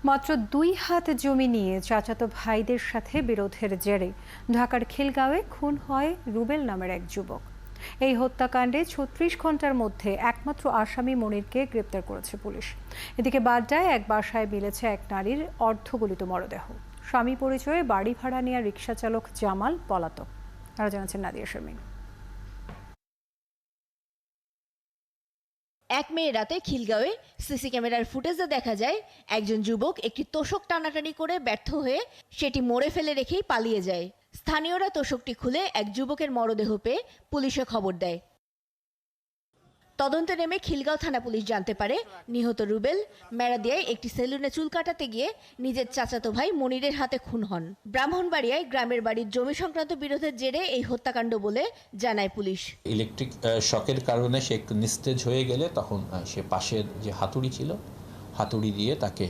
মাত্র ২ হাত জমি নিয়ে চাচাতো ভাইদের সাথে বিরোধের জেরে ঢাকার খিলগাঁওয়ে খুন হয় রুবেল নামের এক যুবক। এই হত্যাকাণ্ডে ৩৬ ঘন্টার মধ্যে একমাত্র আসামি মনিরকে গ্রেপ্তার করেছে পুলিশ। এদিকে বাড্ডায় এক বাসায় মিলেছে এক নারীর অর্ধগলিত মরদেহ। স্বামী পরিচয়ে বাড়ি ভাড়া নেওয়া রিকশা চালক জামাল পলাতক। আরো জানাচ্ছেন নাদিয়া শারমিন। এক মে রাতে খিলগাঁওয়ে সিসি ক্যামেরার ফুটেজে দেখা যায় একজন যুবক একটি তোশক টানাটানি করে ব্যর্থ হয়ে সেটি মোড়ে ফেলে রেখেই পালিয়ে যায়। স্থানীয়রা তোশকটি খুলে এক যুবকের মরদেহ পেয়ে পুলিশে খবর দেয়। তদন্তে নেমে খিলগাঁও থানা পুলিশ জানতে পারে নিহত রুবেল মেরাদিয়ায় একটি সেলুনে চুল কাটাতে গিয়ে নিজের চাচাতো ভাই মনিরের হাতে খুন হন। ব্রাহ্মণবাড়িয়ায় গ্রামের বাড়ির জমি সংক্রান্ত বিরোধের জেরে এই হত্যাকাণ্ড বলে জানায় পুলিশ। ইলেকট্রিক শকের কারণে সে একটু নিস্তেজ হয়ে গেলে তখন সে পাশের যে হাতুড়ি ছিল হাতুড়ি দিয়ে তাকে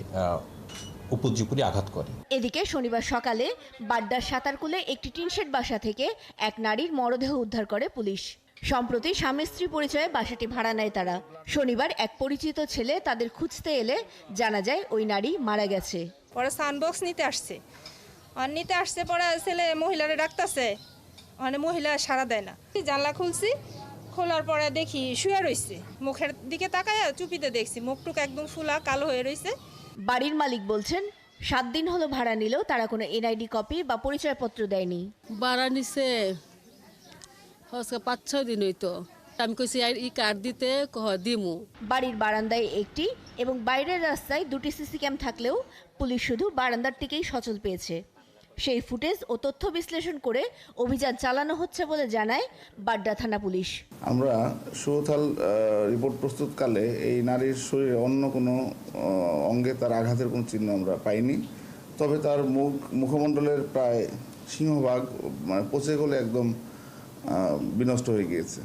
উপর্যুপরি আঘাত করে। এদিকে শনিবার সকালে বাড্ডার সাতারকুলে একটি টিনশেড বাসা থেকে এক নারীর মরদেহ উদ্ধার করে পুলিশ। সম্প্রতি স্বামী স্ত্রী পরিচয়ে বাসাটি ভাড়া নেয় তারা। শনিবার এক পরিচিত ছেলে তাদের খুঁজতে এলে জানা যায় ওই নারী মারা গেছে। পরে সাউন্ডবক্স নিতে আসছে পরে ছেলে মহিলারে ডাকতেছে, মানে মহিলা সাড়া দেয় না। জানলা খুলছি, খোলার পরে দেখি শুয়ে রয়েছে, মুখের দিকে তাকায় চুপিতে দেখছি মুখটুক একদম ফুলা কালো হয়ে রয়েছে। বাড়ির মালিক বলছেন 7 দিন হলো ভাড়া নিলেও তারা কোনো এনআইডি কপি বা পরিচয়পত্র দেয়নি। ভাড়া নিছে 5-6 দিন হইতো। আমি কইছি ই কার্ড দিতে দিমু। বাড়ির বারান্দায় একটি এবং বাইরের রাস্তায় 2টি সিসি ক্যাম থাকলেও পুলিশ শুধু বারান্দারটিকেই সচল পেয়েছে। সেই ফুটেজ ও তথ্য বিশ্লেষণ করে অভিযান চালানো হচ্ছে বলে জানায় বাড্ডা থানা পুলিশ। আমরা সুরতাল রিপোর্ট প্রস্তুতকালে এই নারীর শরীরে অন্য কোনো অঙ্গে তার আঘাতের কোনো চিহ্ন আমরা পাইনি। তবে তার মুখমণ্ডলের প্রায় সিংহভাগ মানে পচে গলে একদম বিনষ্ট হয়ে গিয়েছে।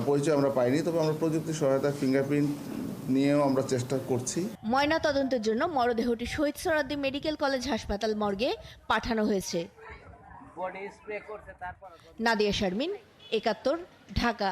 পরিচয় আমরা পাইনি, তবে আমরা প্রযুক্তি সহায়তা ফিঙ্গারপ্রিন্ট নিয়েও আমরা চেষ্টা করছি। ময়না তদন্তের জন্য মরদেহটি শহীদ সোহরাওয়ার্দী মেডিকেল কলেজ হাসপাতাল মর্গে পাঠানো হয়েছে। নাদিয়া শারমিন, ৭১, ঢাকা।